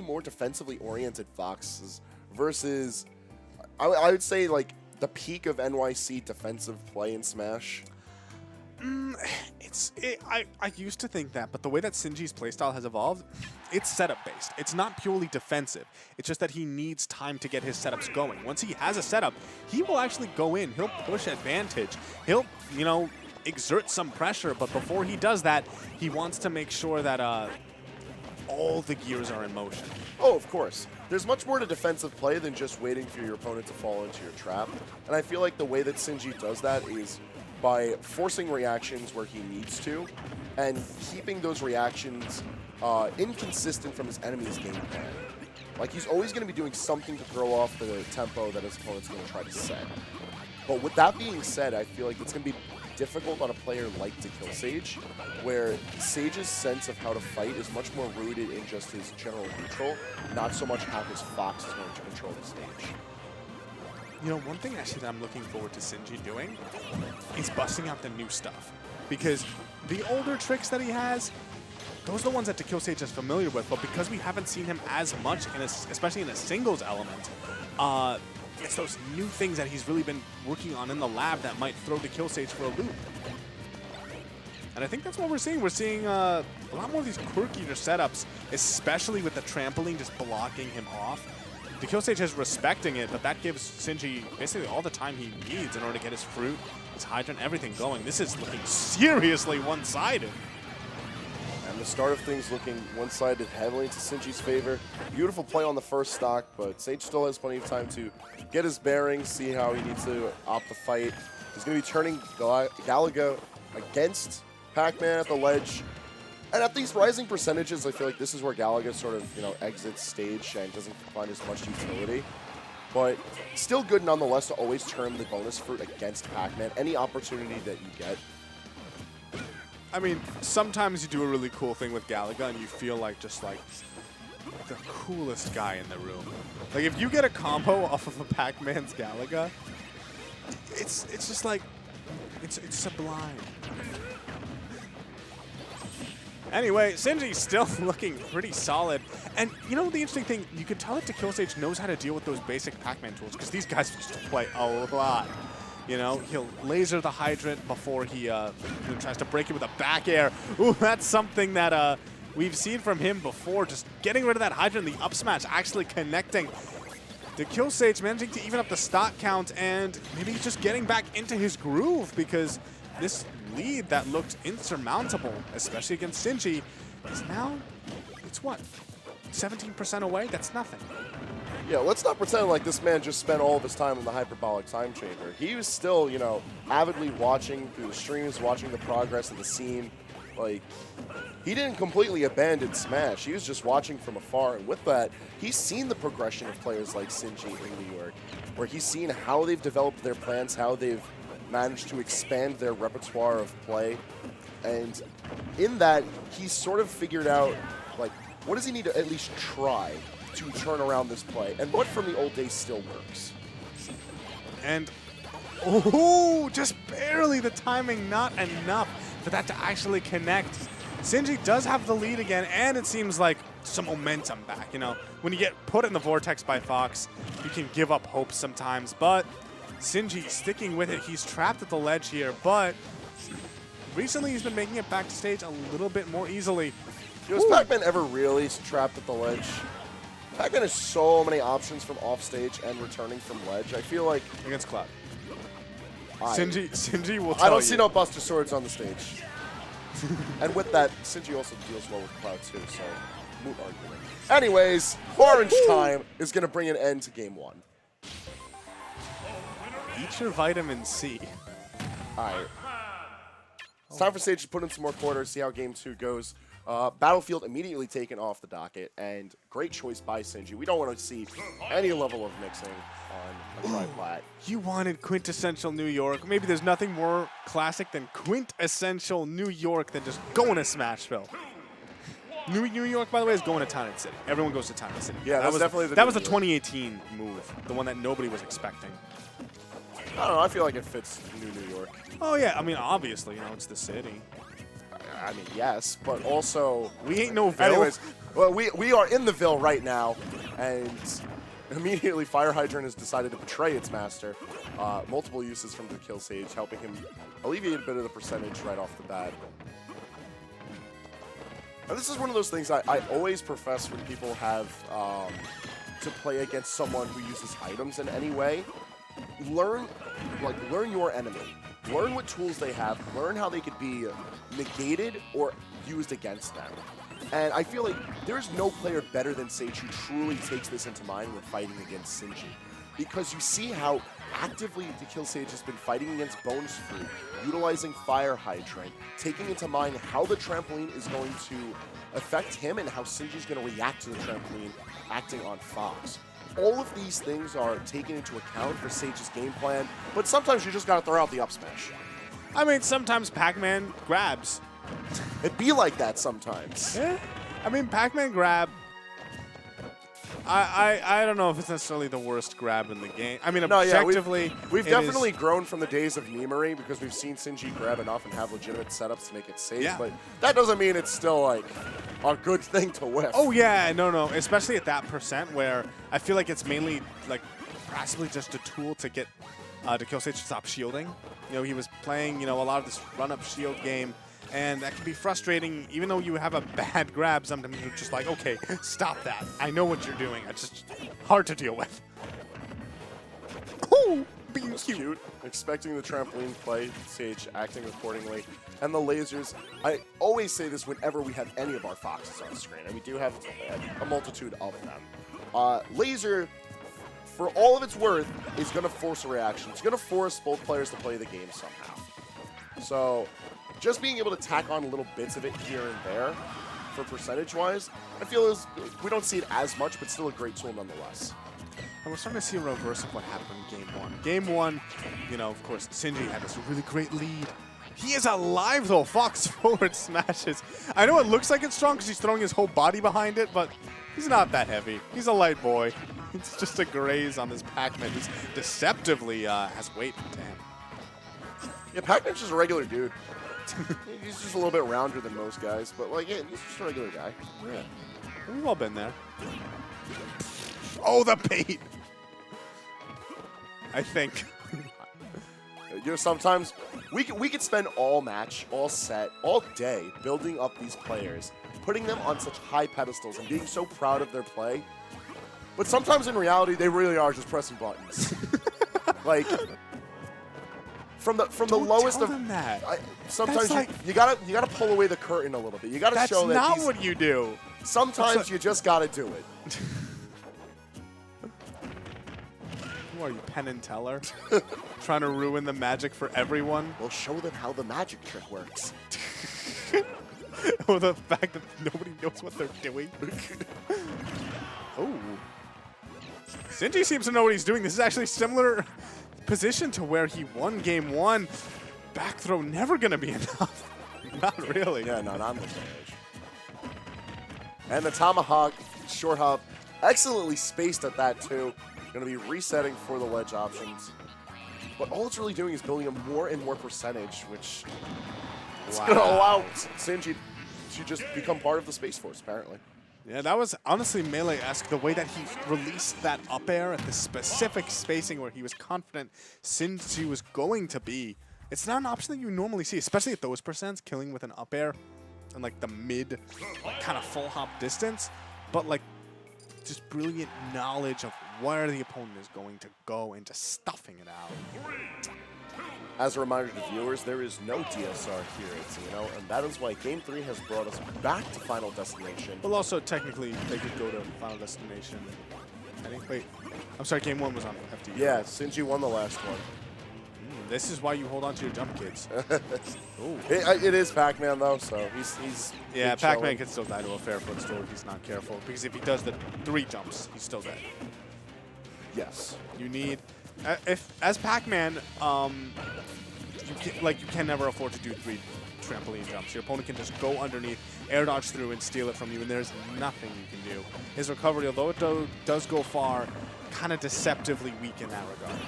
more defensively oriented Foxes versus, I would say, like, the peak of NYC defensive play in Smash? I used to think that, but the way that Sinji's playstyle has evolved, it's setup-based. It's not purely defensive. It's just that he needs time to get his setups going. Once he has a setup, he will actually go in. He'll push advantage. He'll, you know, exert some pressure, but before he does that, he wants to make sure that all the gears are in motion. Oh, of course. There's much more to defensive play than just waiting for your opponent to fall into your trap. And I feel like the way that Sinji does that is by forcing reactions where he needs to and keeping those reactions inconsistent from his enemy's game plan. Like, he's always going to be doing something to throw off the tempo that his opponent's going to try to set. But with that being said, I feel like it's going to be difficult on a player like dekillsage, where Sage's sense of how to fight is much more rooted in just his general neutral, not so much how his Fox is going to control the stage. You know, one thing actually that I'm looking forward to Sinji doing is busting out the new stuff. Because the older tricks that he has, those are the ones that dekillsage is familiar with, but because we haven't seen him as much, especially in a singles element, it's those new things that he's really been working on in the lab that might throw dekillsage for a loop. And I think that's what we're seeing. We're seeing a lot more of these quirkier setups, especially with the trampoline just blocking him off. dekillsage is respecting it, but that gives Sinji basically all the time he needs in order to get his fruit, his hydrant, everything going. This is looking seriously one-sided. And the start of things looking one-sided heavily into Sinji's favor. Beautiful play on the first stock, but Sage still has plenty of time to get his bearings, see how he needs to opt the fight. He's going to be turning Galaga against Pac-Man at the ledge. And at these rising percentages, I feel like this is where Galaga sort of, you know, exits stage and doesn't find as much utility. But still good nonetheless to always turn the bonus fruit against Pac-Man, any opportunity that you get. I mean, sometimes you do a really cool thing with Galaga and you feel like just like the coolest guy in the room. Like if you get a combo off of a Pac-Man's Galaga, it's just like, it's sublime. Anyway, Sinji's still looking pretty solid. And you know the interesting thing, you can tell that dekillsage knows how to deal with those basic Pac-Man tools because these guys just play a lot. You know, he'll laser the hydrant before he tries to break it with a back air. Ooh, that's something that we've seen from him before. Just getting rid of that hydrant, the up smash actually connecting. dekillsage managing to even up the stock count, and maybe he's just getting back into his groove because this lead that looked insurmountable, especially against Sinji, is now, it's what, 17% away? That's nothing. Yeah, let's not pretend like this man just spent all of his time in the hyperbolic time chamber. He was still, you know, avidly watching through the streams, watching the progress of the scene. Like, he didn't completely abandon Smash. He was just watching from afar. And with that, he's seen the progression of players like Sinji in New York, where he's seen how they've developed their plans, how they've managed to expand their repertoire of play. And in that, he's sort of figured out, like, what does he need to at least try to turn around this play, and what from the old days still works. And, oh, just barely the timing, not enough for that to actually connect. Sinji does have the lead again, and it seems like some momentum back. You know, when you get put in the vortex by Fox, you can give up hope sometimes, but Sinji sticking with it. He's trapped at the ledge here, but recently he's been making it back to stage a little bit more easily. Was Pac-Man ever really trapped at the ledge? Pac-Man has so many options from off stage and returning from ledge. I feel like against Cloud, Sinji will tell I don't you. see no Buster Swords on the stage. And with that, Sinji also deals well with Cloud too, so moot argument. Anyways, Orange Time is going to bring an end to Game 1. Eat your vitamin C. All right. It's time for Sage to put in some more quarters, see how Game 2 goes. Battlefield immediately taken off the docket, and great choice by Sinji. We don't want to see any level of mixing on a tri-plat. You wanted quintessential New York. Maybe there's nothing more classic than quintessential New York than just going to Smashville. New York, by the way, is going to Town and City. Everyone goes to Town and City. Yeah, that was definitely the that was a 2018 move, the one that nobody was expecting. I don't know. I feel like it fits New York. Oh yeah, I mean obviously, you know, it's the city. I mean, yes, but also we ain't no Ville. Anyways, Well, we are in the Ville right now, and immediately Fire Hydrant has decided to betray its master. Multiple uses from dekillsage, helping him alleviate a bit of the percentage right off the bat. And this is one of those things I always profess when people have to play against someone who uses items in any way. Learn your enemy. Learn what tools they have. Learn how they could be negated or used against them. And I feel like there's no player better than Sage who truly takes this into mind when fighting against Sinji. Because you see how actively dekillsage has been fighting against Bonus Fruit, utilizing Fire Hydrant, taking into mind how the trampoline is going to affect him and how Sinji's going to react to the trampoline acting on Fox. All of these things are taken into account for Sage's game plan, but sometimes you just got to throw out the up smash. I mean, sometimes Pac-Man grabs. It be like that sometimes. Yeah. I mean, Pac-Man grab, I don't know if it's necessarily the worst grab in the game. I mean, objectively, we've definitely grown from the days of memery because we've seen Sinji grab enough and have legitimate setups to make it safe. Yeah. But that doesn't mean it's still like a good thing to whiff. Oh yeah, no, especially at that percent where I feel like it's mainly like possibly just a tool to get dekillsage to stop shielding. You know, he was playing a lot of this run-up shield game. And that can be frustrating, even though you have a bad grab. Sometimes you're just like, okay, stop that. I know what you're doing. It's just hard to deal with. Oh, being cute. Expecting the trampoline play, Sage acting accordingly. And the lasers, I always say this whenever we have any of our Foxes on screen, and we do have a multitude of them. Laser, for all of its worth, is going to force a reaction. It's going to force both players to play the game somehow. So just being able to tack on little bits of it here and there for percentage-wise, I feel is we don't see it as much, but still a great tool nonetheless. And we're starting to see a reverse of what happened in Game 1. Game 1, of course, Sinji had this really great lead. He is alive, though. Fox forward smashes. I know it looks like it's strong because he's throwing his whole body behind it, but he's not that heavy. He's a light boy. It's just a graze on this Pac-Man who's deceptively has weight to him. Yeah, Pac-Man's just a regular dude. He's just a little bit rounder than most guys, but like, yeah, he's just a regular guy. Yeah, we've all been there. Oh, the bait! I think. Sometimes we could spend all match, all set, all day building up these players, putting them on such high pedestals and being so proud of their play. But sometimes in reality, they really are just pressing buttons. Like. From the lowest tell of them that. Sometimes like, you gotta pull away the curtain a little bit. You gotta show that that's not what you do. Sometimes you just gotta do it. Who are you, Penn and Teller? Trying to ruin the magic for everyone? We'll show them how the magic trick works. Or the fact that nobody knows what they're doing. Oh. Sinji seems to know what he's doing. This is actually similar position to where he won Game 1. Back throw never going to be enough. Not really. Yeah, not on this stage. And the tomahawk, short hop, excellently spaced at that too. Going to be resetting for the ledge options. But all it's really doing is building a more and more percentage, which is going to allow Sinji to just become part of the Space Force, apparently. Yeah, that was honestly Melee-esque, the way that he released that up air at the specific spacing where he was confident Sinji was going to be. It's not an option that you normally see, especially at those percents, killing with an up air and like the mid kind of full hop distance. But like just brilliant knowledge of where the opponent is going to go and just stuffing it out. As a reminder to viewers, there is no DSR here at Xeno, and that is why Game 3 has brought us back to Final Destination. Well, also, technically, they could go to Final Destination. Wait, I'm sorry, Game 1 was on FD. Yeah, Sinji won the last one. This is why you hold on to your jump, kids. It is Pac-Man, though, so he's yeah, Pac-Man can still die to a fair footstool if he's not careful, because if he does the 3 jumps, he's still dead. Yes. You need... as Pac-Man, you can never afford to do 3 trampoline jumps. Your opponent can just go underneath, air dodge through, and steal it from you, and there's nothing you can do. His recovery, although it does go far, kind of deceptively weak in that regard.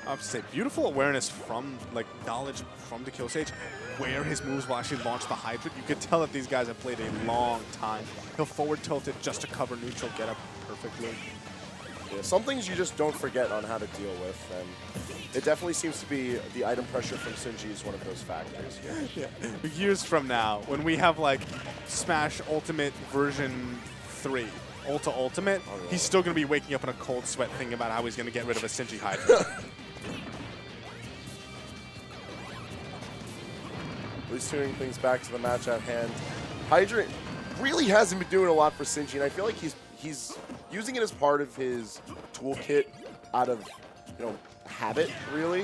I have to say, beautiful awareness from, like, knowledge from dekillsage, where his moves will actually launch the hydrant. You could tell that these guys have played a long time. He'll forward tilt it just to cover neutral, get up perfectly. Yeah, some things you just don't forget on how to deal with, and it definitely seems to be the item pressure from Sinji is one of those factors here. Yeah. Years from now, when we have, like, Smash Ultimate version 3, Ultimate, he's still going to be waking up in a cold sweat thinking about how he's going to get rid of a Sinji hydrant. At least tuning things back to the match at hand. Hydrant really hasn't been doing a lot for Sinji, and I feel like he's using it as part of his toolkit out of, habit, really,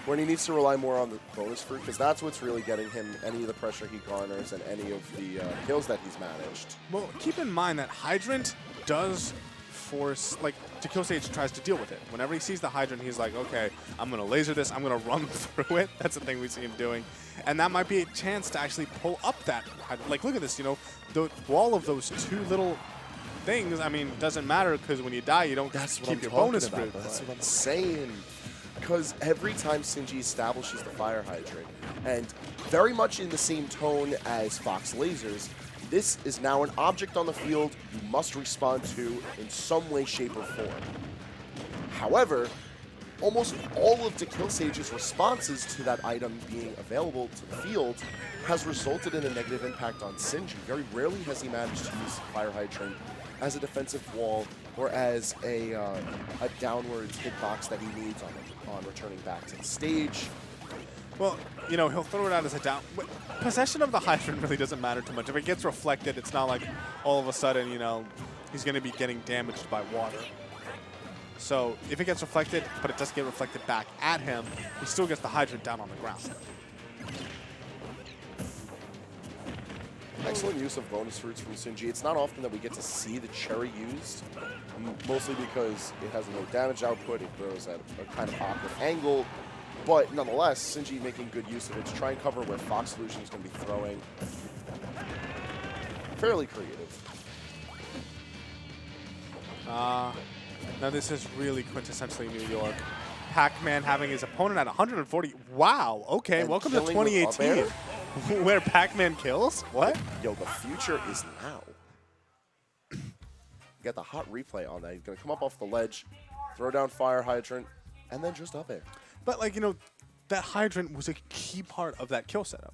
when he needs to rely more on the bonus fruit, because that's what's really getting him any of the pressure he garners and any of the kills that he's managed. Well, keep in mind that Hydrant does force, like, dekillsage tries to deal with it. Whenever he sees the Hydrant, he's like, okay, I'm going to laser this, I'm going to run through it. That's the thing we see him doing. And that might be a chance to actually pull up that, like, look at this, the wall of those two little things, I mean, doesn't matter because when you die, you don't keep your bonus fruit. That's what I'm saying. Because every time Sinji establishes the fire hydrant, and very much in the same tone as Fox lasers, this is now an object on the field you must respond to in some way, shape, or form. However, almost all of dekillsage's responses to that item being available to the field has resulted in a negative impact on Sinji. Very rarely has he managed to use Fire Hydrant as a defensive wall or as a downwards hitbox that he needs on returning back to the stage. Well, he'll throw it out as a down. Possession of the hydrant really doesn't matter too much. If it gets reflected, it's not like all of a sudden, he's going to be getting damaged by water. So if it gets reflected, but it doesn't get reflected back at him, he still gets the hydrant down on the ground. Excellent use of bonus fruits from Sinji. It's not often that we get to see the cherry used, mostly because it has no damage output, it throws at a kind of awkward angle, but nonetheless, Sinji making good use of it to try and cover where Fox Solution is going to be throwing. Fairly creative. Now this is really quintessentially New York. Pac-Man having his opponent at 140. Wow, okay, And welcome to killing with 2018. Where Pac-Man kills? What? Yo, the future is now. You got the hot replay on that. He's going to come up off the ledge, throw down Fire Hydrant, and then just up air. But, like, that Hydrant was a key part of that kill setup.